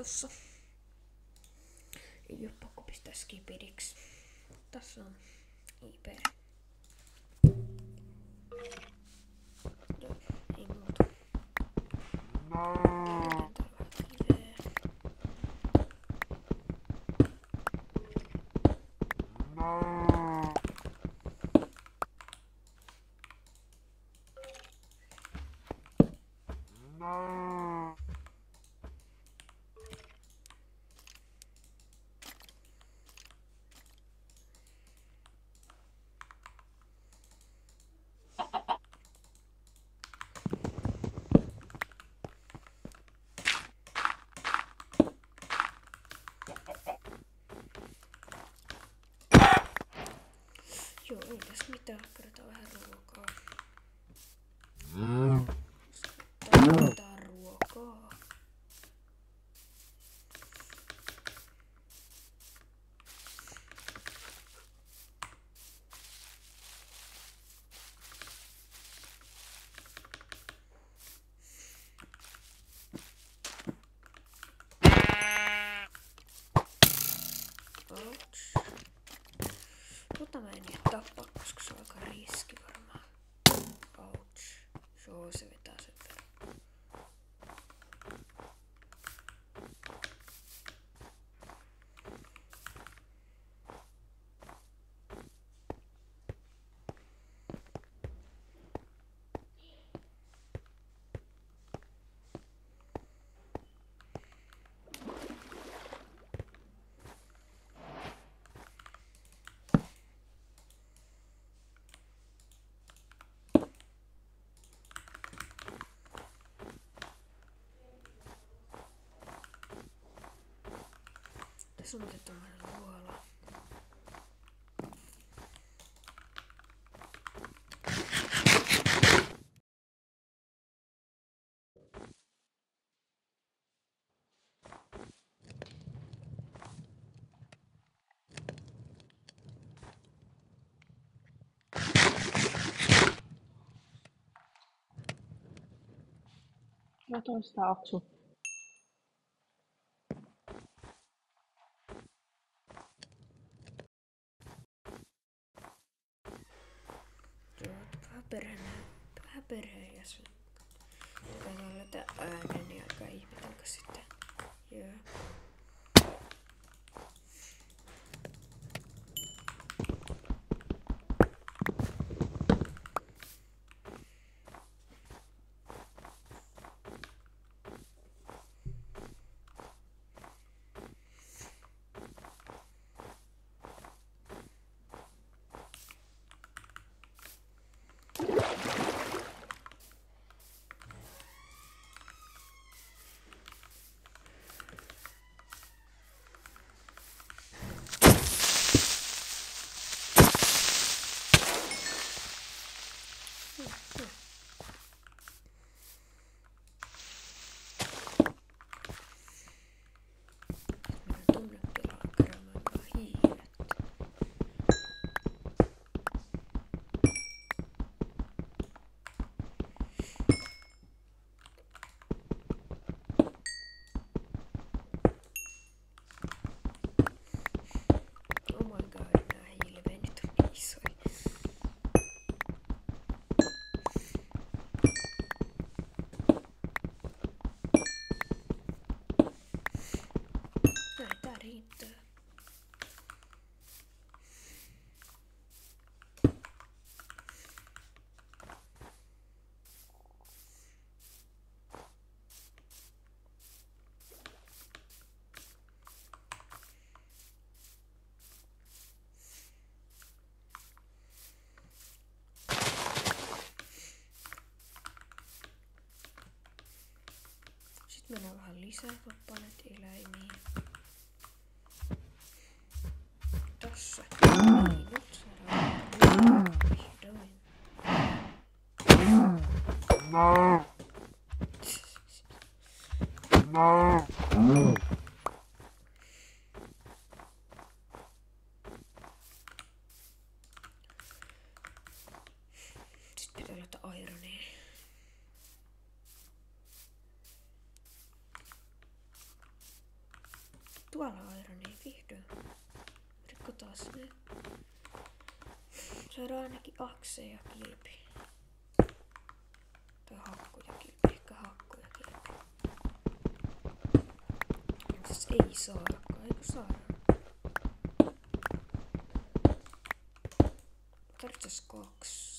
tossa. Ei oo pakko pistää skipidiksi. Tässä on IP. Joo, ei muuta. Joo, ei tässä mitään. Kerätään vähän ruokaa. Kerätään ruokaa. Ouch. Mutta mä en tappaa, koska se on aika riski varmaan. Ouch. Joo, se vetää sen verran. Tässä on otettu vähän luolaa. Ja toista Aksu. Joo, vähän perheenjäsen. Katsotaan tätä äänen niin aika ihmetelkä sitten. Joo. Oh my god, nää hiilivenit on niin isoja. Näin tää riittää. Sitten meillä on vähän lisää vapaaneet eläimiä. Tossa. Niin, nyt saadaan vihdoin. Sitten pitää laittaa ironia. Tuolla on Ironi, vihdoin. Rikkotaan ne. Saadaan ainakin akse ja kilpi. Tai hakku ja kilpi, ehkä hakku ja kilpi. Siis ei saadakaan, eikö saada? Tarvitsis 2.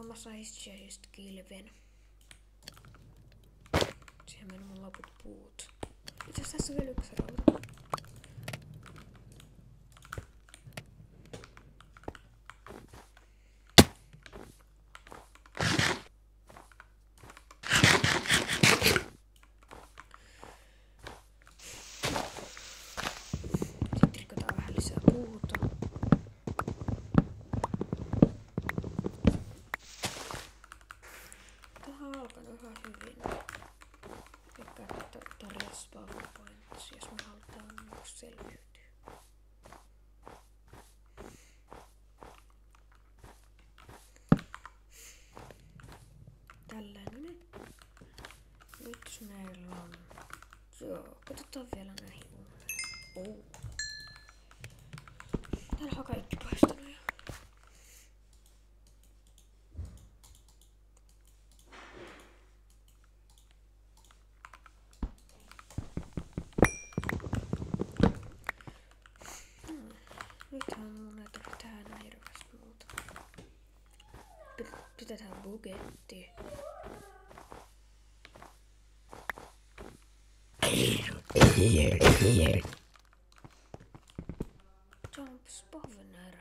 Mä saisin just kilven. Siihen meni mun loput puut. Itse asiassa tässä on vielä yksi rauta. Sitten rikotaan vähän lisää puuta. Ihan hyvin. Eikä tarjaa spawn points, jos me halutaan selviytyä. Tällainen. Nyt meillä on... Joo, katsotaan vielä näihin uudelleen. Täällä on kaikki paistanut jo. Nythän mun ei tarvitse tehdä enää hirveästi muuta. Pitää tehdä bugetti. Jump spawner.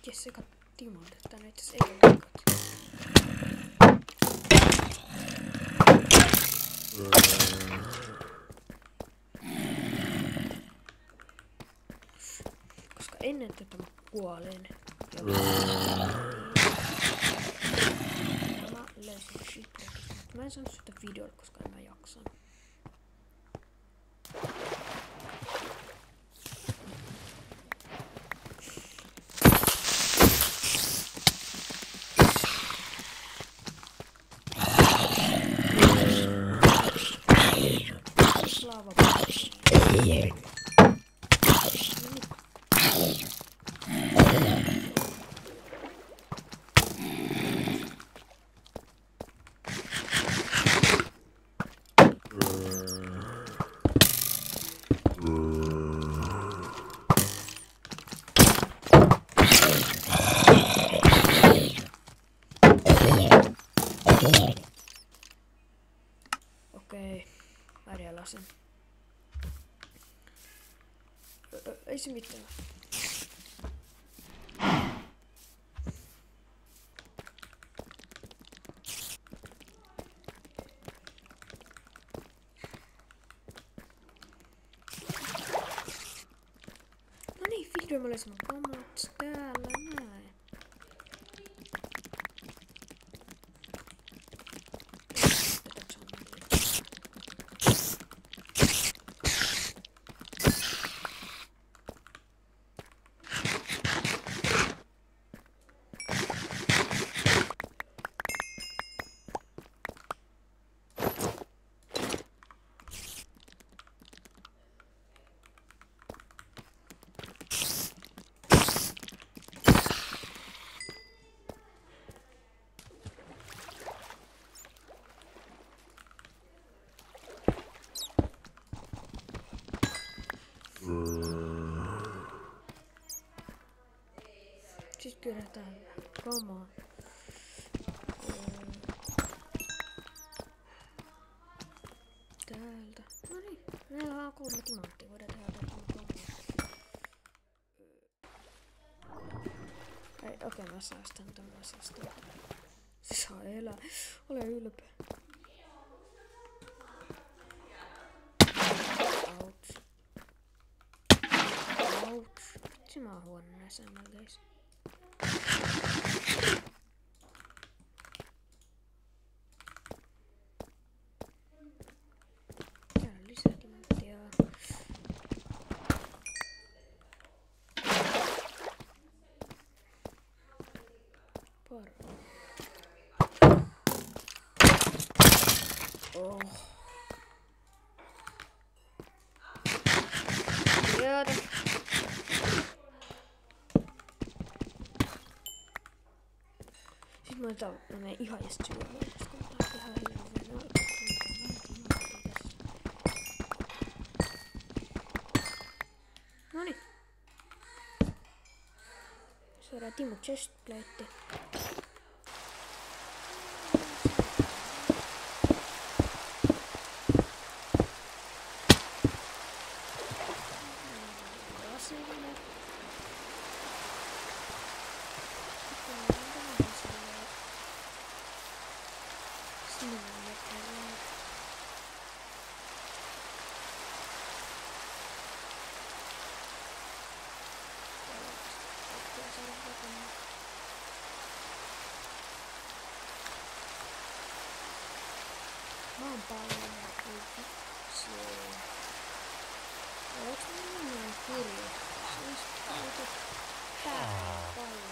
Jessica Timon, tänne itse asiassa ei ole koska ennen tätä mä kuolin. Ja mä löysin shitrekistä, mutta mä en saanut sitä videolla, koska en mä jaksanut. Okei, värjälasin. Ei se mitään. No niin, vihdoin mä löysin mun kamat täällä näin. Sitten kerätään kamaa. Täältä. Noniin, meillä on 3 timanttia. Voidaan tehdä jotain kamaa. Okei, mä säästän ton, mä säästän. Se saa elää. Ole ylpeä. Ouch. Ouch. Vitsi mä oon huono näissä MLGissä. Täällä on lisää timanttia. Oh. Jäädä. Sit mä menen ihan just syömään, koska mä oon ihan hirveän Noniin. Saadaan Timo chestplate. Maan paljon siellä. Oletko minun kirja? Se olisi paljon täällä paljon.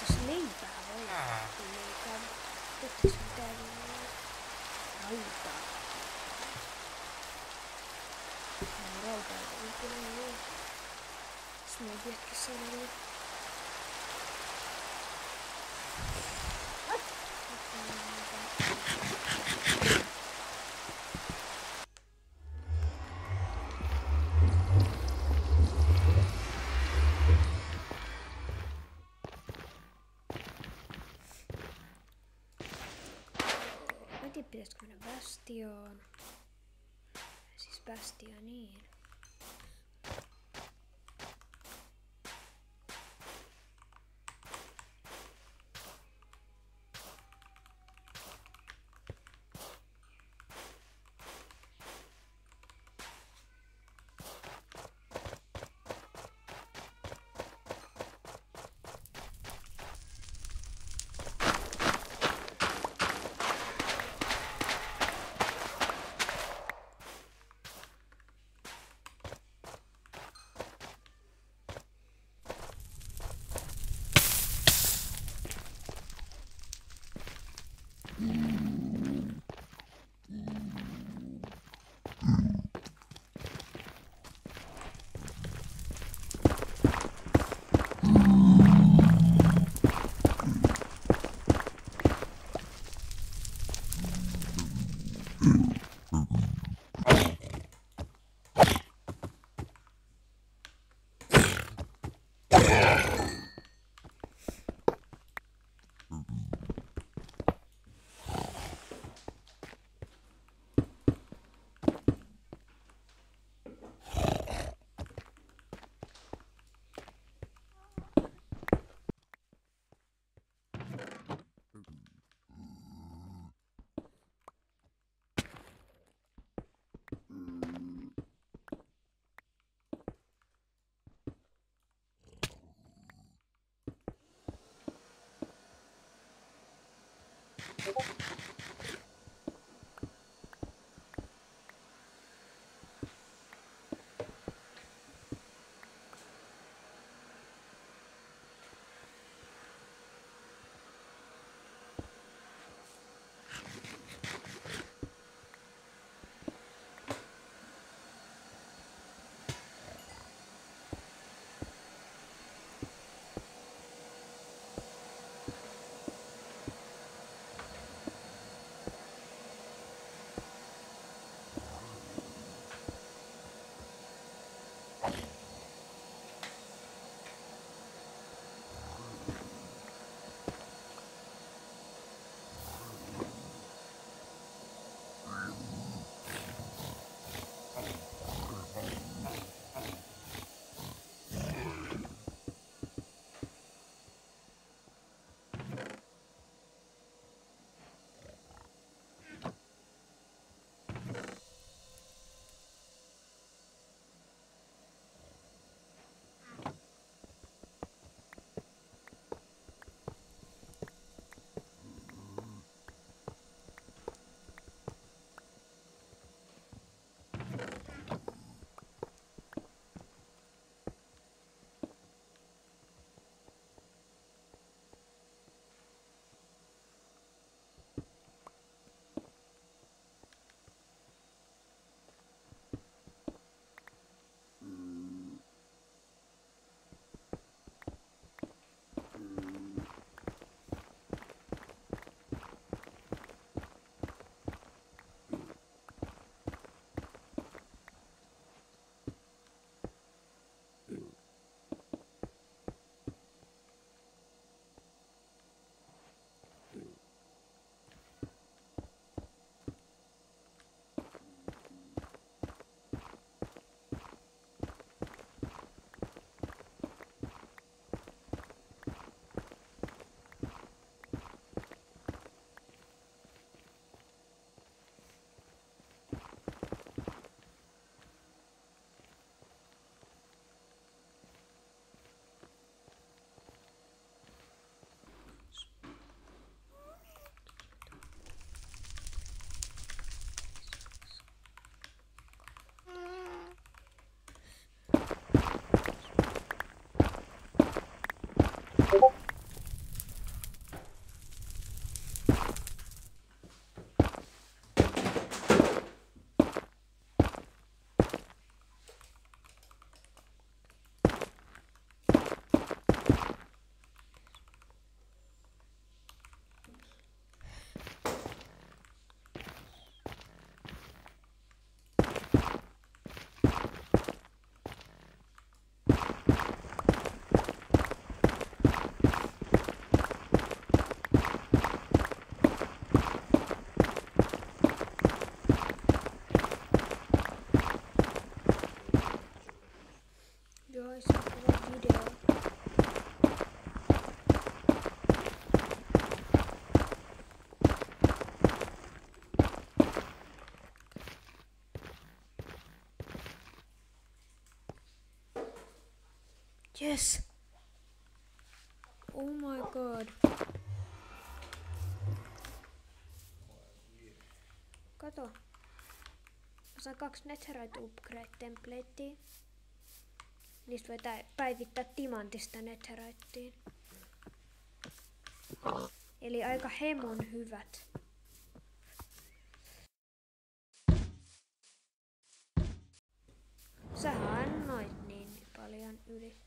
Jos leipää voi leipää, tehtäis mitään rautaa. Rautaa ei kyllä ole. Smoothiekin siellä. Mä en tiedä, pitäisikö mennä Bastionaan. Siis Bastioniin. Yes. Oh my god. Kato. Mä saan 2 netherite upgrade templatea. Niistä voi päivittää timantista netheriteen. Eli aika hemon hyvät. Sähän annoit niin paljon yli.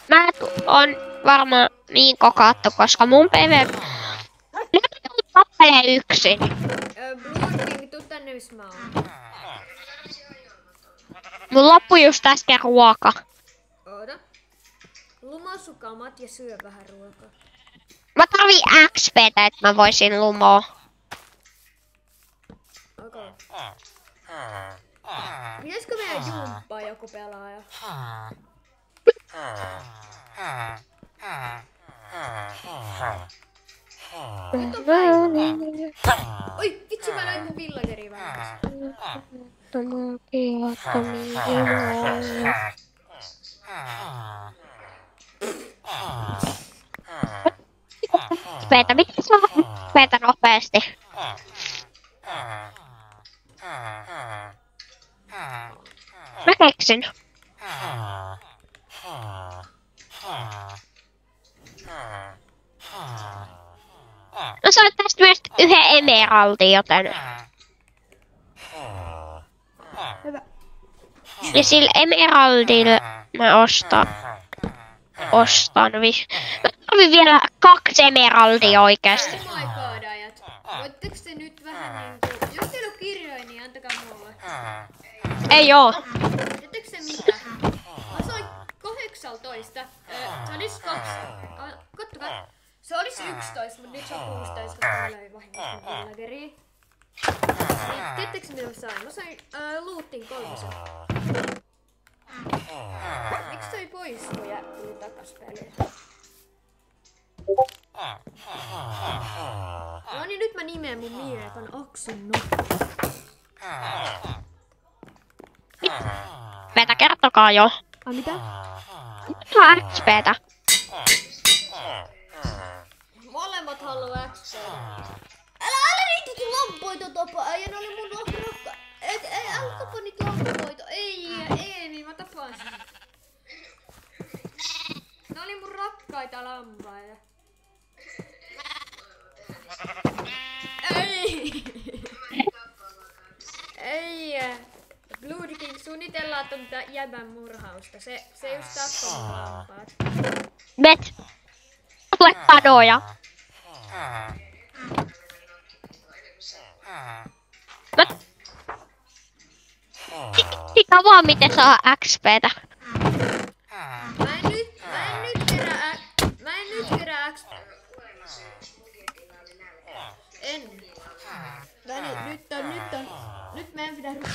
Mä on varmaan niin kokattu, koska mun PV... tappelee yksin. Bloodking, tuu tänne missä mä oon. Mun loppui just äsken ruoka. Oota. Lumo sukamat ja syö vähän ruokaa. Mä tarvii XP:tä, että mä voisin lumoa. Okei. Pitäisikö meidän jumppaa joku pelaaja? Oi, vitsi mä löin mun villageri vähän. XP:tä, miten saa XP:tä nopeasti? Mä keksin. No saat tästä myös yhden emeraldin, joten... Hyvä. Ja sillä emeraldilla mä ostan Mä tarvin vielä 2 emeraldia oikeesti. Oh my god, ajat. Voitteko te nyt vähän niinku... Jos teillä on kirjoja, niin antakaa mulle. Ei oo. Tiedättekö se mitä? Mä sain 18. Se olis 2. Kattokaa. Se olis 11, mut nyt se on 16, koska mä löin vahingossa mun villageria. Tiedättekö mitä mä sain? Mä sain lootin 3. Miksi toi poistui ja tuli takas peliin? No niin, nyt mä nimeän mun miekan Aksun Nokka. XP:tä kertokaa jo. Ai mitä? Mitä XP:tä? Molemmat haluaa XP:tä. Älä niitä lampoita tapa, äijä, ne oli mun rakka. Ei, älä tapa niitä lampoita. Ei, mä tapaan sen. Ne oli mun rakkaita lampaita. Ei. Bloodking, suunnitellaan tonta jäbän murhausta. Se just tappaa mun lampaat. Met. Tule panoja. Tiedä vaan miten saa XP:tä. Mä en nyt kerää XP. Nyt meidän pitää rupea.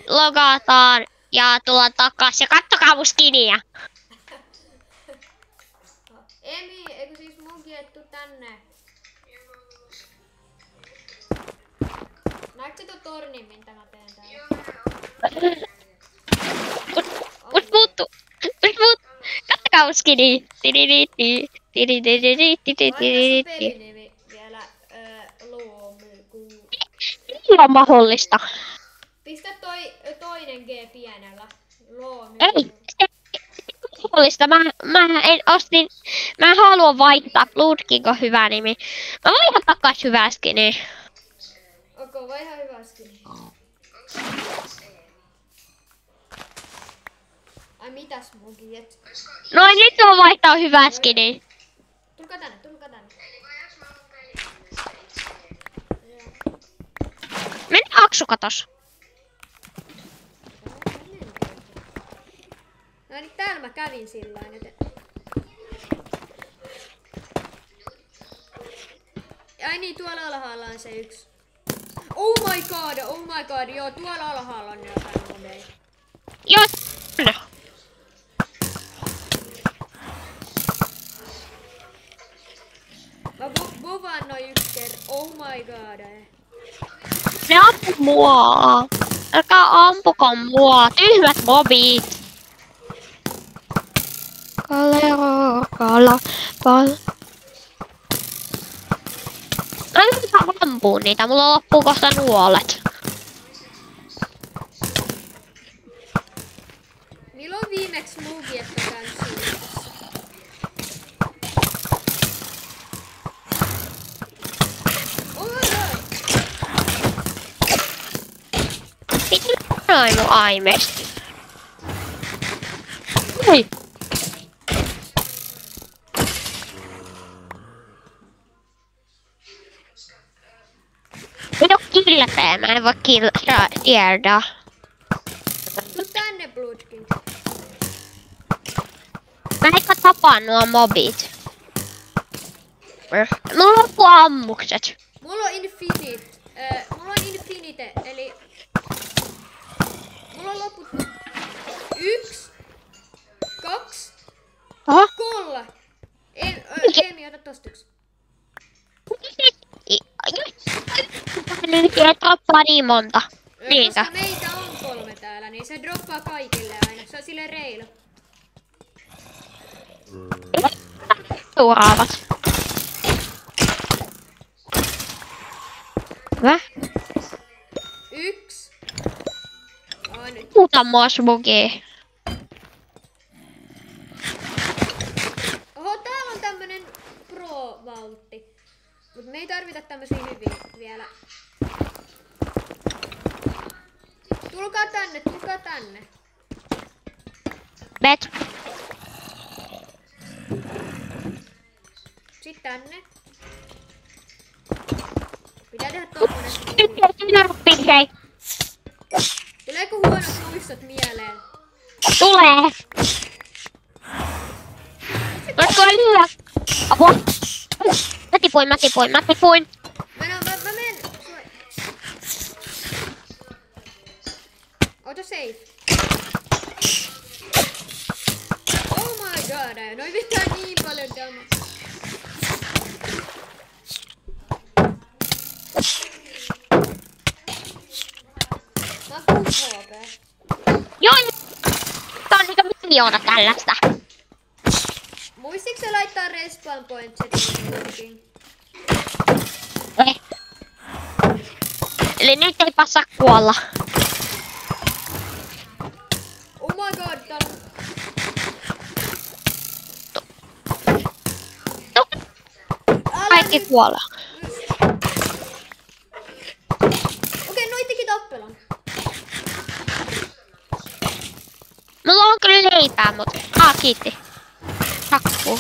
Logataan ja tullaan takas ja kattokaa mun skiniä. Emi, eikö siis munkin ettu tänne? Näetkö tuon tornin, mitä mä teen täällä? Mut muuttu. Kattokaa mun skiniä. pelinimi vielä Loomu. On mahdollista. Pistä toi toinen G pienellä. Loomu. Ei, se mahdollista. Mä haluan vaihtaa. Blood King on hyvä nimi. Mä vaihdan takas hyvää skiniä. Onko vai ihan hyvä skin? Ai mitäs munkin et? Noin, nyt mä vaihtaa hyvää skiniä. Tulkaa tänne. Mene Aksu katos. No niin, täällä mä kävin sillain, että... Ai niin, tuolla alhaalla on se yksi. Oh my god, joo, tuolla alhaalla on jotain modeja. Joo. Mä bovaan noin yksi kerran, oh my god. Ne ampu mua. Älkää ampuko mua. Tyhmät mobit. Kala. Mä en saa ampua niitä, mulla loppuu kohta nuolet. Milloin viimeksi muukin, että käyn suunnassa? Oh my god! Piti noin mun aimesti. Hei. Ei oo killepää, mä en voi tiedä. Tuu tänne, Bloodkin. Mä ehkä tapaan nuo mobit. Mulla loppuu ammukset. Mulla on infinite, eli... Mulla on loput... 1, 2, Oho. 3. Eemi, ota tosta yksi. Nyt ei tappaa niin monta. Niinkö? Koska meitä on 3 täällä, niin se droppaa kaikille aina. Se on silleen reilu. Seuraavat. Hyvä. 1. On nyt. Muuta mua smogee. Oho, täällä on tämmönen pro-valtti. Mut me ei tarvita tämmösiä hyviä vielä. Tulkaa tänne. Bet. Sit tänne. Pitää tehdä tommonen. Hei. Tuleeko huonot muistot mieleen? Tulee. Oletko hyvä? Apua. Mä tipuin. Mä menen. Ota safe. Oh my god, noi vetää niin paljon damage. Mä oon 6 HP. Joo, tää on niinku miljoona tällaista. Muistiks sä laittaa respawn point settiin? Eli nyt ei passaa kuolla. Oh my god, täällä on... Kaikki kuolla. Okei, noi teki tappelon. Mulla on kyllä leipää, mut... kiitti. Hakkuu.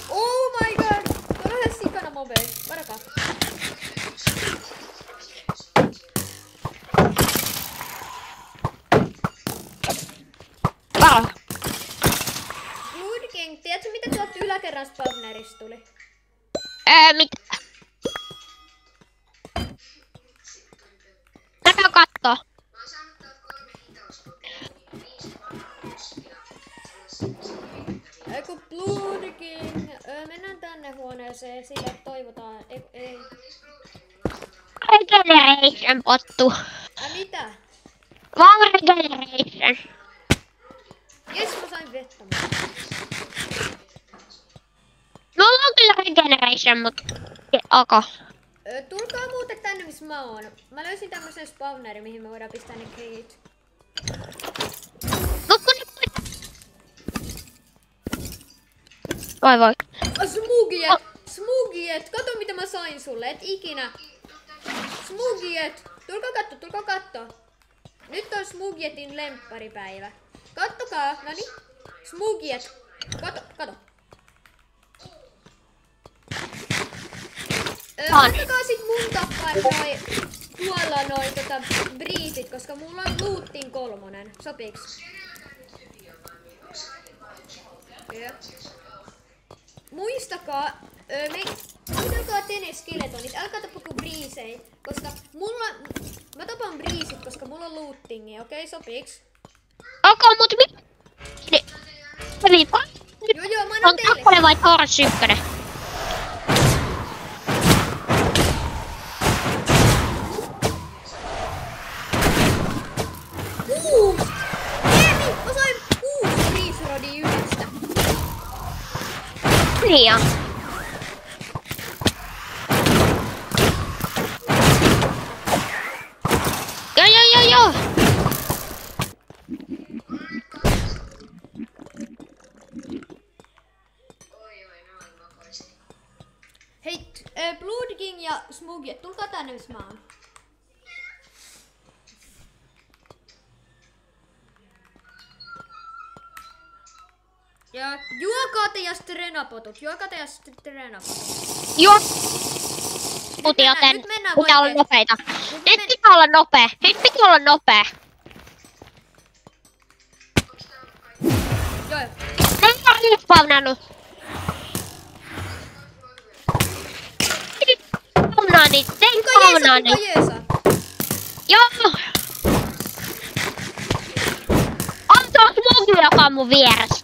Oh my god! Tuolla on ihan sikana mobeja. Varakaa. Varo. Blood King, tiedätkö mitä tuolta yläkerran spawnerista tuli? Mitä? Käykää kattoo. Eiku Blood King, mennään tänne huoneeseen sille toivotaan. Ei. Regeneration pottu. Ai mitä? Vaan regeneration. Jes, mä sain vettä. No kyllä regeneration, mut... Okay. Tulkaa muuten tänne, missä mä oon. Mä löysin tämmösen spawnerin, mihin me voidaan pistää ne kriit. Voi. Smugiet! Kato mitä mä sain sulle, et ikinä. Smugiet! Tulkaa katto. Nyt on Smugietin lempparipäivä. Kattokaa, noni. Smugiet. Kato. Kattokaa sit mun tappaa tuolla noin briisit, koska mulla on lootin 3. Sopiiks? Yeah. Muistakaa, muistakaa tene skeletonit, älkää tappako briisei, koska mä tapan briisit, koska mulla on lootingi, okei, sopiiks? Okay, mut Joo, mä annan teille. Kakkonen vai Taurus 1? Mä sain 6 briisrodia yhdestä. Niin. Joo. Hei, Blood King ja Smugiet, tulkaa tänne missä mä oon. Ja juokaa teidän strenapotut, Joo. Nyt Joten mennään pitää olla oikeesti. nopeita. Nyt pitää olla nopea. Joo. Mä en ole spawnannut. Kuka jeesaa? Joo. On tuo Smugi, joka on mun vieressä.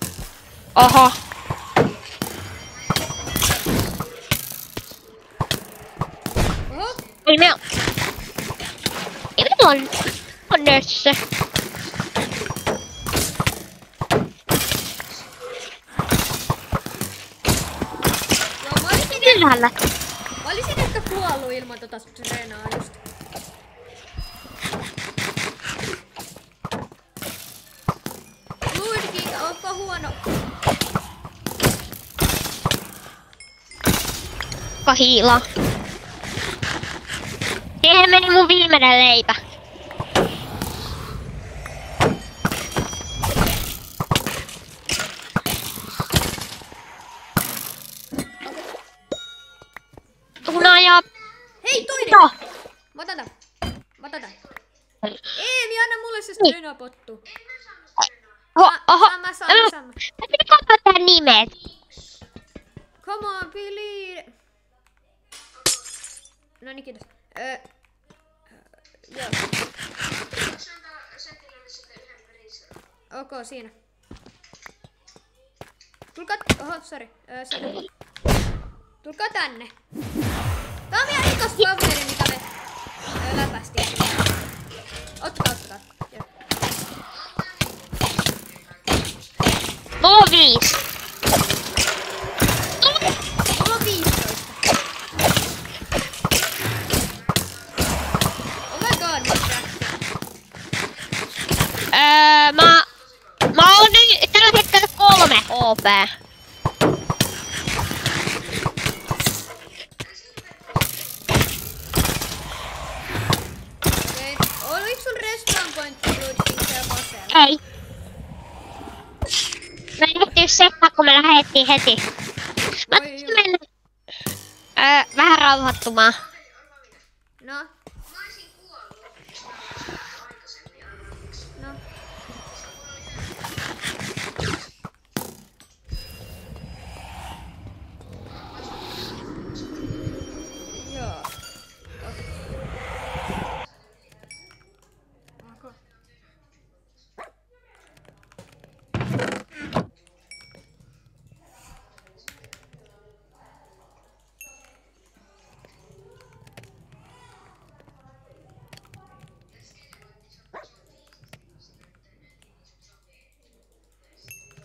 Oho. Ei me on nössö. Joo, Ylhäällä. mä olisin ehkä kuollut ilman tota strenaa just. Blood King, ootko huono? Hiilaa. Siihen meni mun viimeinen leipä. Tuna ja... Hei, toinen! No. Mä otan tän. Eemi, anna mulle se strenapottu. Oho. Sama. Pitää katsoa tää nimet. Come on, Billy. No niin, kiitos. Joo. Ok, siinä. Tulkaa... Oho, sori. Tulkaa tänne. Tää on vielä ekas spavneri, mitä me läpästiin. Ottakaa. Joo. Mulla on 5. Mulla on 15. Oh my god, Mä oon nyt tällä hetkellä 3 HP. okei. Oliko sun respawn pointti Blood siellä vasella? Ei. Me lähdettiin sekkaan, kun me lähdettiin heti. Mä Oi, täytyy mennä vähän rauhoittumaan. No. No. Joo. Okay.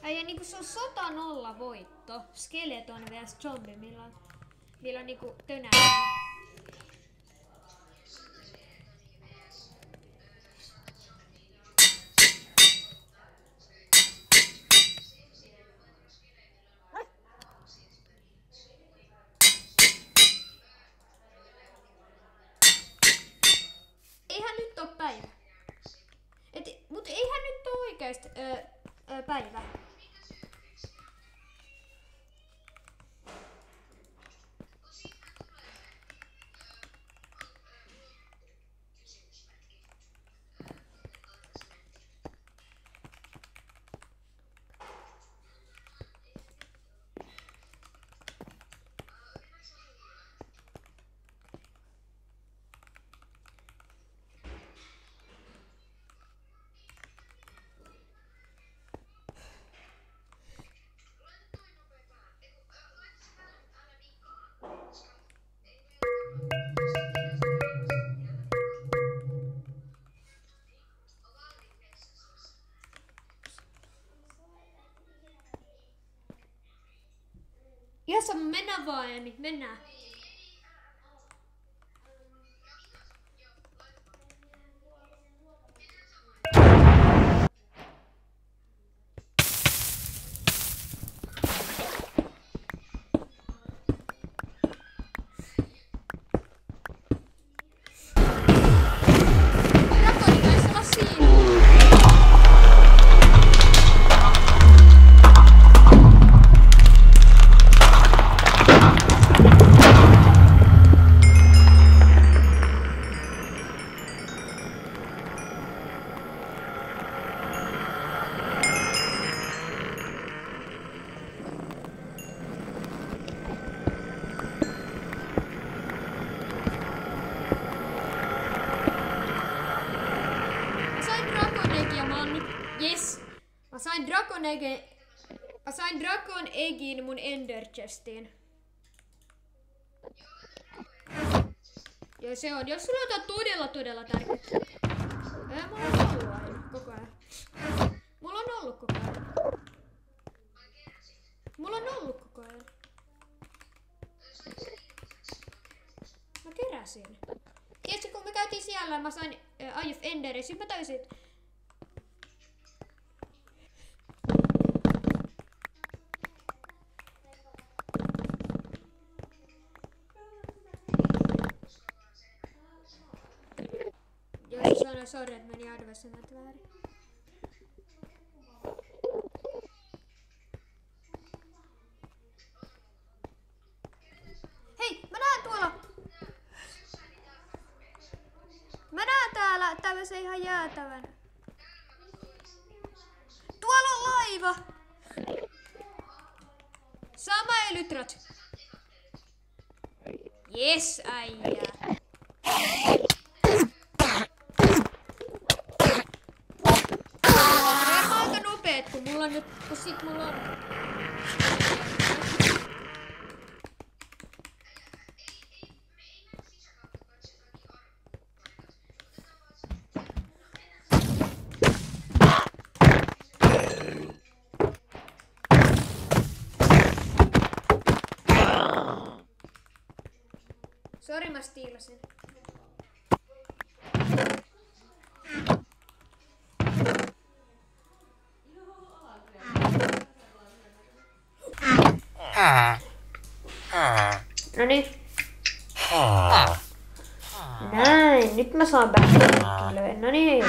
Ja niinku se on 100-0 voitto. Skeleton vs zombie, millä on niinku tönää. Eihän nyt oo päivä. Mut eihän nyt oo oikeesti päivä. Jos mennään vaan, Emi, mennään. Mä sain Dragon Eggin mun Ender Chestiin. Ja se on, jos sulla on jotain todella tärkeää. Mulla on ollut aina, koko ajan. Mulla on ollut koko ajan. Mulla on ollut koko ajan. Mä keräsin. Tiedätkö, kun me käytiin siellä, mä sain Eye of Enderin, sit mä täysin. Sori, että meni adversenat väärin. Hei, mä näen tuolla! Mä näen täällä tämmösen ihan jäätävän. Tuolla on laiva! Sama elytrat. Jes, äijä. Kun mulla on nyt, kun sit mulla on. Sori, mä stiilasin. Noniin. Näin, nyt mä saan backpackille. Noniin.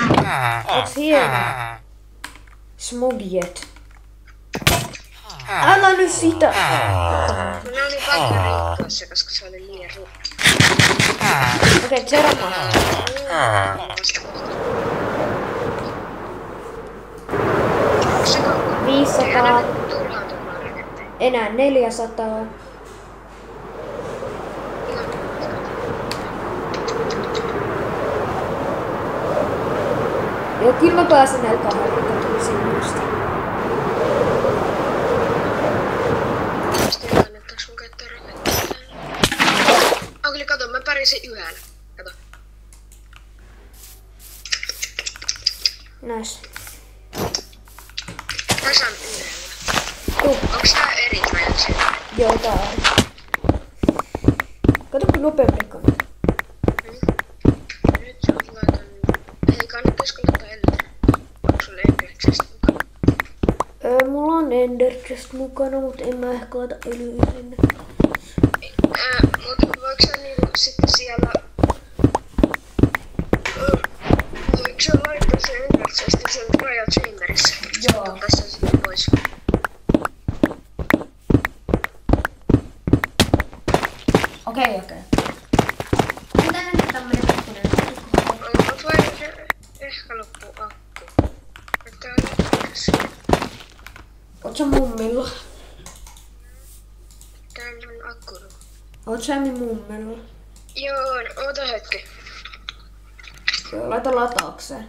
Onks hieno? Smugjet. Älä nyt sitä! Ne oli pakko rikkoa se, koska se oli liian Okei, Zerama. 500. Enää 400. Joo, kyllä mä pääsen näillä kahdella sinne asti. Kannattaaks mun käyttää rakettia? Kyllä, kato, mä pärjäsin yhdellä. Kato. Nice. Tasan yhdellä. Onks tää eri rajat sen? Joo, tää on. Kato kun nopeammin on. Nyt sä laitan... Ei kannattais laittaa Ender. Onko sulla Ender chest mukana? Mulla on Ender chest mukana, mut en mä ehkä laita öljyä sinne. Mut voiko sä niinku sitten siellä... Voiko sä laittaa se Ender chestin sieltä Royal Chamberissa? Joo. Tässä sitten pois. Okei. Mitä nyt tämmönen pikkunen? Mut vai se ehkä loppuu akku? Tää on tässä. Oot sä mummilla? Täällä on akku. Oot sä mummilla? Joo, oota hetki. Joo, laita lataukseen.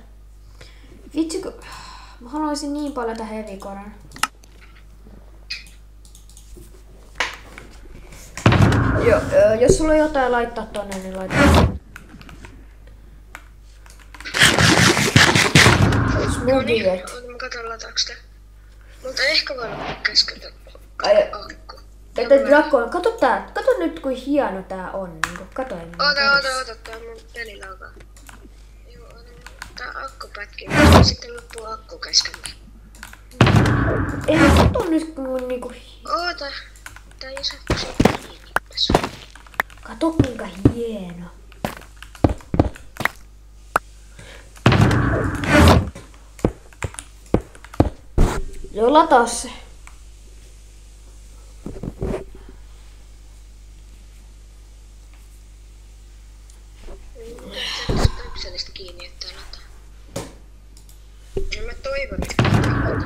Vitsi kun... Mä haluaisin niin paljon tähän hevikoran. Joo, jos sulla on jotain laittaa tonne, niin laita. Smugiet. Mä katon lataaks tää. Mutta ehkä voi olla keskeltä akku. Tätä Dragon, kato tää. Kato nyt kuin hieno tää on. Niin kato ennen. Oota, tää on mun pelilauka. Joo, tää akku pätkii, mutta sitten loppuu akku keskeltä. Ei kato nyt kun niinku... Oota, tää ei saa siitä kiinni. Kato kuinka hieno. Joo, lataa se. Täpselistä kiinni, että lataa. Ja mä toivon, että lataa.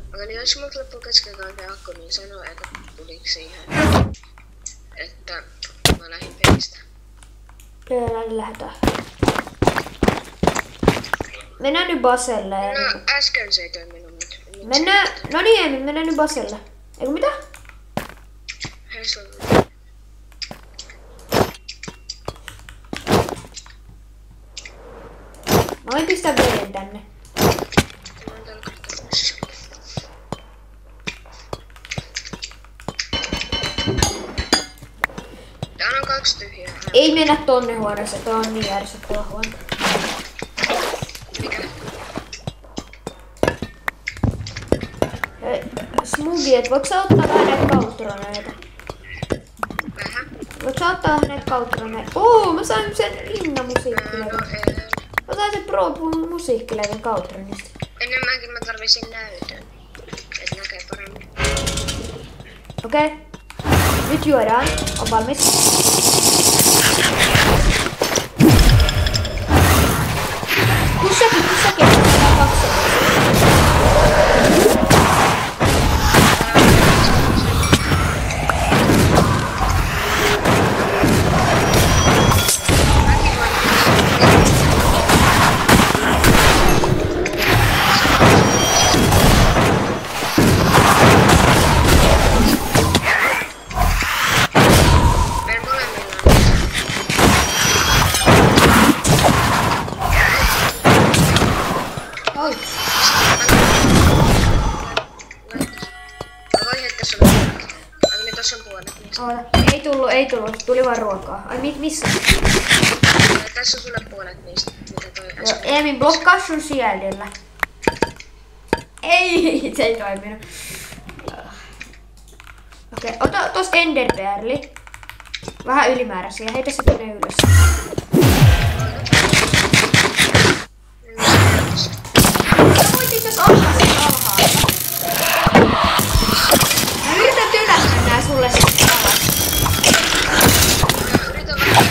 Mutta jos mut loppuu kesken kaiken akku, niin sano, että tuliko siihen, että mä lähdin pelistä. Lähdetään. Mennään nyt Baselle. No äsken se ei toiminut nyt. Mennään, no niin Eemi, mennään nyt Baselle. Eiku mitä? Hei sun. Mä voin pistää veden tänne. Mä oon täällä katsomassa. Täällä on 2 tyhjää. Ei mennä tonne huoneeseen, tää on niin ärsyttävä huone. Mikä? Smugiet, voitko sä ottaa vähän näitä kautroneita? Vähän? Voitko sä ottaa vähän näitä kautroneita? Mä sain sen No rinnamusiikkilevyn. ei. Mä sain sen pro-musiikkilevyn kautronista. Enemmänkin mä tarvisin näytön. Et näkee paremmin. Okei. Nyt juodaan. On valmis. Kussakin. Otetaan 2. Meillä molemmilla on. Oi. Mä voin heittää sulle puolet. Niin tossa on puolet. Niin. Oota. Ei tullut. Tuli vaan ruokaa. Ai missä? Tässä on sulle puolet niistä, mitä toi Joo, äsken. Eemi, blokkaa sun sielillä. Ei, se ei toiminut. Okei, ota tosta enderpearli. Vähän ylimääräisiä, heitä se tänne ylös. Sä voit itse asiassa ottaa sen alhaalta. Mä yritän tylästä nää sulle sitten alas. Yritän vähän.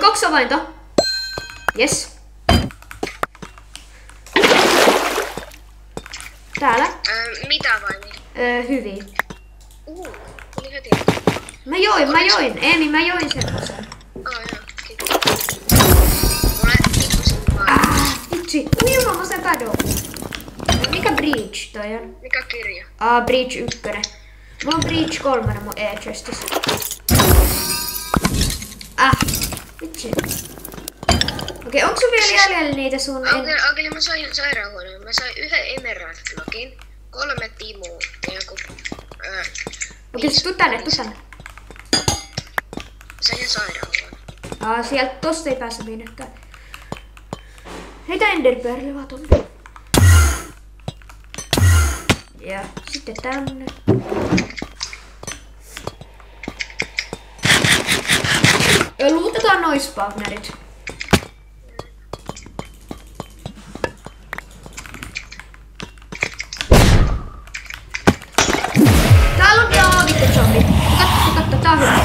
Kaksi avainta. Yes. Täällä. Mitä vai niin? Hyvin. Tuli heti. Mä join. Eemi, mä join semmosen. Joo, kiitos. Mulle pikkusen vaan. Vitsi, ilman mä sen pädon. Mikä Breach toi on? Mikä kirja? Breach 1. Mulla on Breach 3 mun E-chestissä. Vitsi. Okei, onko sun vielä jäljellä niitä sun... Okei, mä sain sairaanhuoneen. Mä sain 1 Emerald Blockin, 3 Timua ja joku... Okei, tuu tänne. Sain sairaanhuoneen. Sieltä tosta ei pääse minnekään. Heitä enderpearlia vaan tonne. Ja sitten tänne. Luutetaan noi spawnerit. Täällä on aavikko zombi. Katso, tää on hyvä.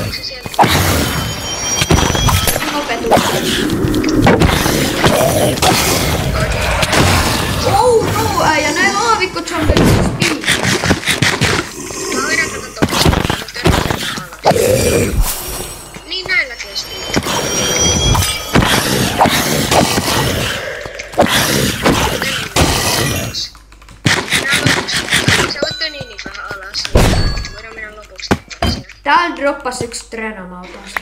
Onko se siellä? Oh no, äijä, näillä aavikko zombeilla on speed. Mä hoidan tätä tosta. Mä törmätän alas. Niin näilläkin on speed. Sä voit niin vähän alas. Voidaan mennä lopuksi takaisin. Täällä droppas yksi treenamautonsa.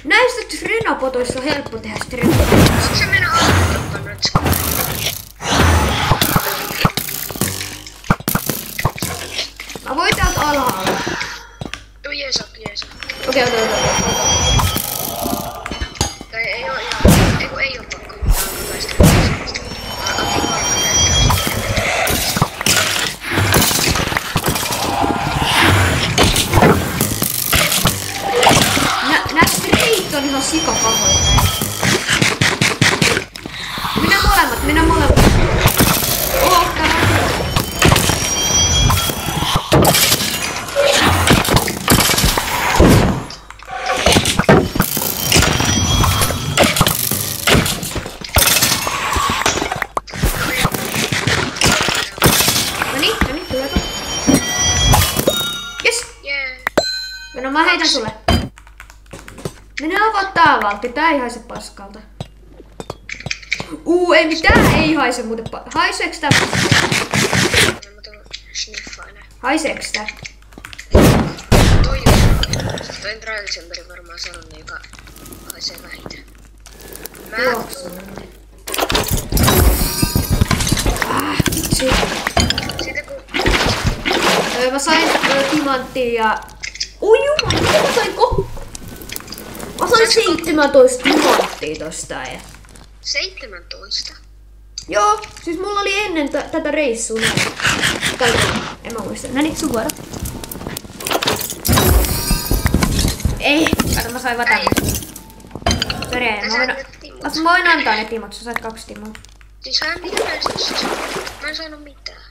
Näistä treenapotoissa on helppo tehdä treenapotoissa. Onko se mennä alas nyt? Mä voin täältä alhaalla. Joo, jeesa. Okei. Tai ei oo ihan... Ei oo pakko mitään taistella. Nää streit on ihan sikapahoja. Mennään molemmat. No mä heitän sulle. Mene avaa tää valtti, tää ei haise paskalta. Ei mitään, ei haise muuten haiseeks tää? Haiseeks tää? Toi Trial Chamberin varmaan sanonut, joka haisee vähintään. Vitsi. Siitä kun... Mä sain timanttia ja... Jumala, mitä mä sain Mä sain 17 timanttia tosta ja... 17? Joo, siis mulla oli ennen tätä reissua näin. En mä muista. Näin, sun vuoro. Ei, kato mä sain vaan tämän. Mä voin antaa ne timot, sä sait 2 timoa. Siis mitä mä siis? Mä en saanut mitään.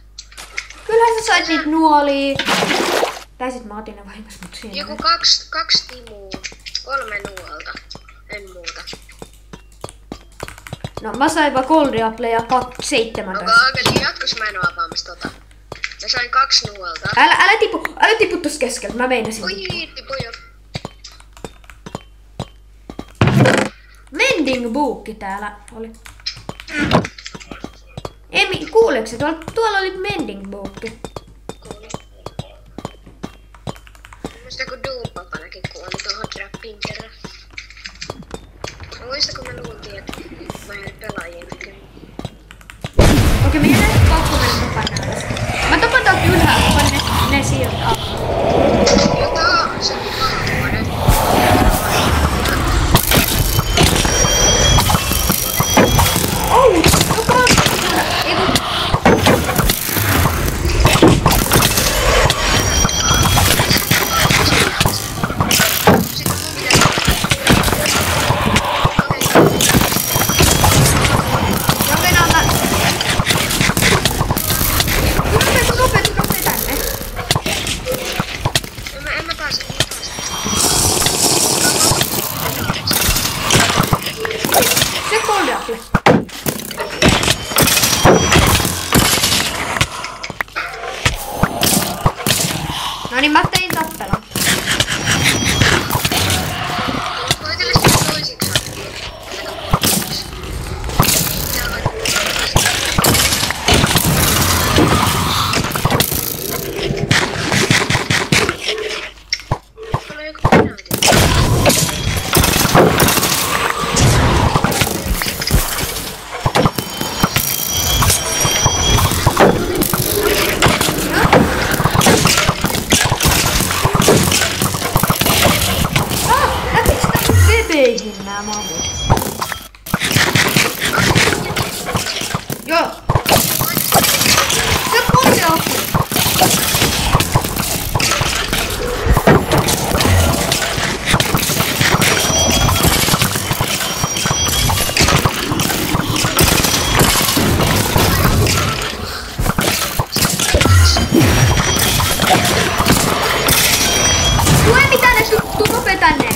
Kyllähän sä sait niitä nuolia. Tai sit mä otin ne vahingossa, mut siinä. Joku 2 timua, 3 nuolta. En muuta. No mä sain vaan Gold Apple ja 17. Onko Aageli jatkos mä en oo avaamassa tota? Mä sain 2 nuolta. Älä tipu tossa keskellä, mä meinasin. Oi, tipu jo. Mending bookki täällä oli. Emi, kuuleeko se? Tuolla oli mending bookki. Kuulin. Muista kun Doom-papanakin kuoli tuohon trappiin kerran. Mä muistan kun me luultiin, että mä en pelaajien näkyy. Okei, me jäädään pakko mennä tapaan. Mä tapan täältä ylhäältä, vaan ne sieltä. Jota, se on pahavuoden. ensin nää mavut. Joo. Se on se Aksu. Tule mitään ne tuu nopea tänne.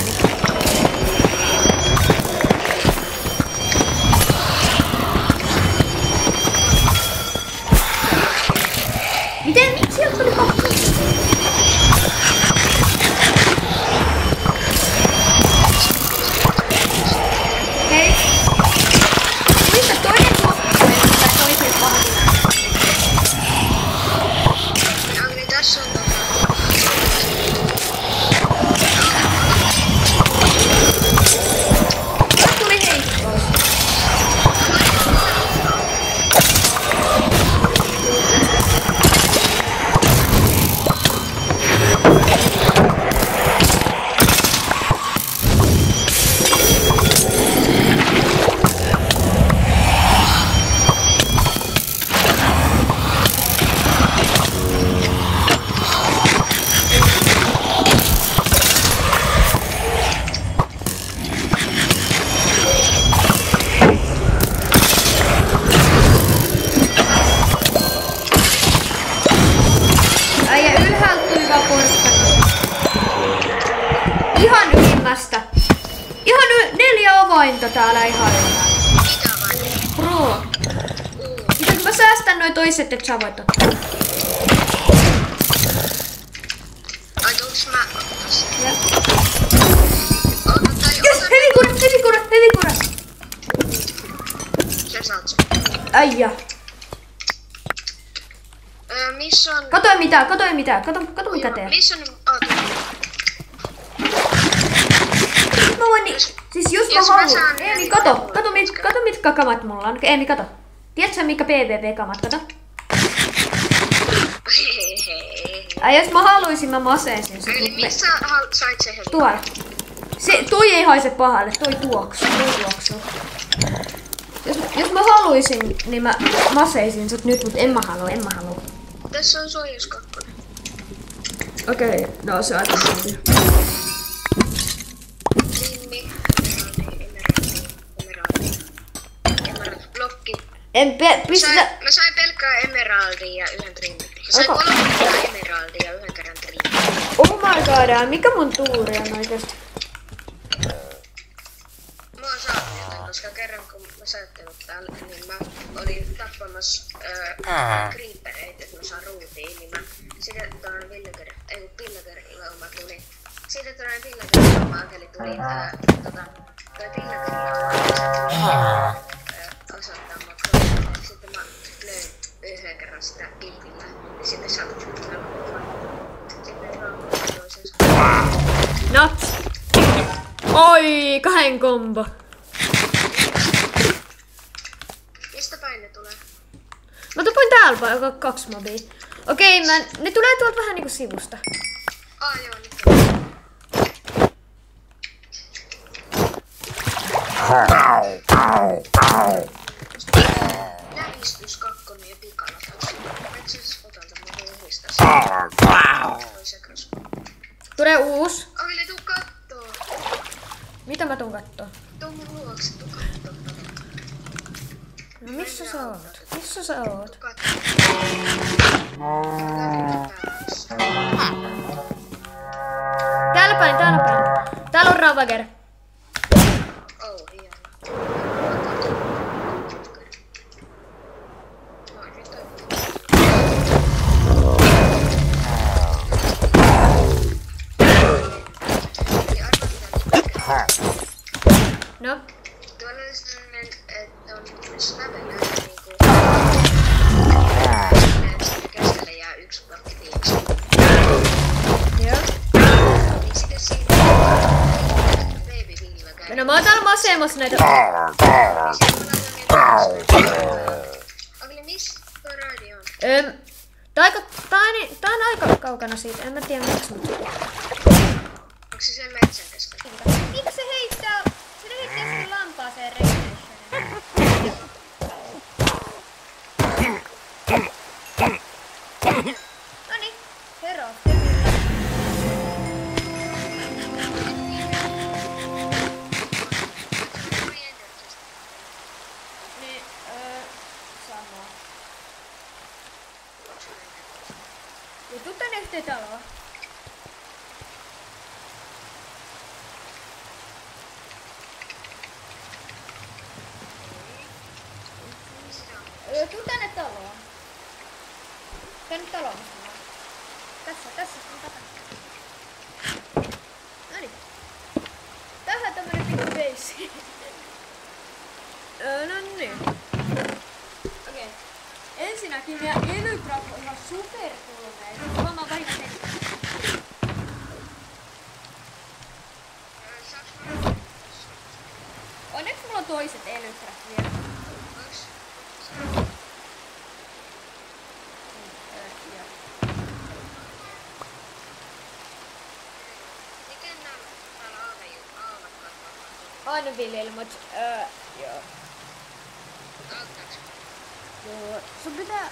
Miten? Miksi sieltä tuli kaksi? Hei. Muista toinen tuottaa toiseen pahville. Agni, tässä on Tuli heikkous. Äijä ylhäältä tuli vaan porkkana. Ihan ylimmästä. Ihan 4 avainta täällä ihan ylhäällä. mitä vain? Bro. Pitääkö mä säästän noi toiset, et sä voit ottaa? Ai tuuks mä ottaa sen? Ja. Ota tai Yes, ota. hevikura. Sä saat sen. Äijä. Missä on... Kato mitään. Kato mikä tee. Missä on... Mä voin siis jos Jos mä mä haluan. saan Eemi, niin kato mitkä kamat mulla on. Eemi, kato. Tiedätkö sä mikä PvP-kamat? Kato. Ai jos mä haluisin, mä maseisin sen. Eli missä sait se heli? Tuolla. Toi ei haise pahalle, toi tuoksu. Jos mä haluisin, niin mä maseisin sut nyt, mut en mä halua. Tässä on suojus 2. Okei, no se on aika hyvin. Limmi, emeraldi, blokki. Pistä... Mä sain pelkkää emeraldia ja yhden trimmin. Mä sain Onko? 3 emeraldia ja yhden kerran trimmin. Oh my god, mikä mun tuuri on oikeesti? Mä oon saanut jotain, koska kerran kun mä säyttänyt täällä, niin mä olin tappamassa creepereitä, että mä saan ruutiin, niin mä sitten tuollainen pillager-ilma tuli. Sitten tuollainen pillager-ilma tuli toi pillager-ilma osoittaa mua kroonille. Sitten mä löin yhden kerran sitä pilvillä ja sitten sattuu sitten ei vaan toisensa. Nuts! Oi, 2 kombo. Mistä päin ne tulee? Mä tapoin täällä 2 mobia. Okei, ne tulee tuolta vähän niinku sivusta. Joo, nyt tulee. Lävistys 2 ja pikalatas. Metsäs otan tämän muhista sen. Tulee uus. Avili, tuu kattoo. Mitä mä tuun kattoo? Tuu mun luokse, tuu kattoo. No missä sä oot? Tuu kattoo. Täällä päin. Täällä on Ravager. Oh, hieno. No. Tuolla oli sellainen, että on slaveja niinku keskelle jää 1 blokki tiivis. Joo. Niin sitten siinä baby villager. No mä oon täällä maseemassa näitä. Avili, missä tuo radio on? Tää on aika kaukana siitä. En mä tiedä miksi. Onko se sen metsän keskellä? Miksi se heittää? Se taloon. Tänne taloon. Tässä on takana. Noniin. Tähän tämmönen pikku veissi. No niin. Okei. Ensinnäkin meidän Elytrap on ihan superkulmeet. Mä oon vahinko tehty. Onneksi mulla on toiset Elytrap vielä. Aina viljely, mut joo. Joo. Sun pitää...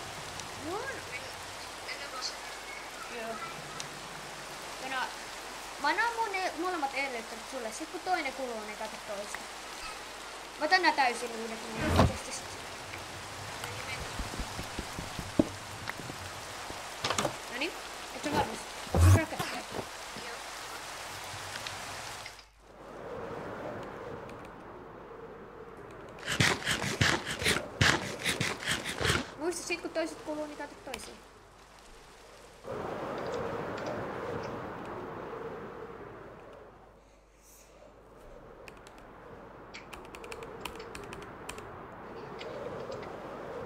Joo. Joo. Mä annan mun molemmat Elytrap sulle, sit kun toinen kuluu, niin kato toista. Mä otan nää täysin uudet testistä. Noniin, et sä varmasti? Siis rakastaa. Muista sit kun toiset kuluu, niin kato toisiin.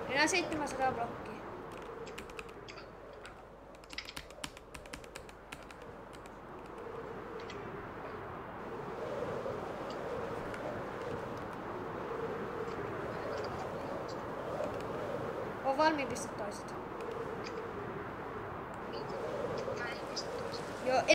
Enää 700 blokkia. On valmiin pistä toiset. Joo,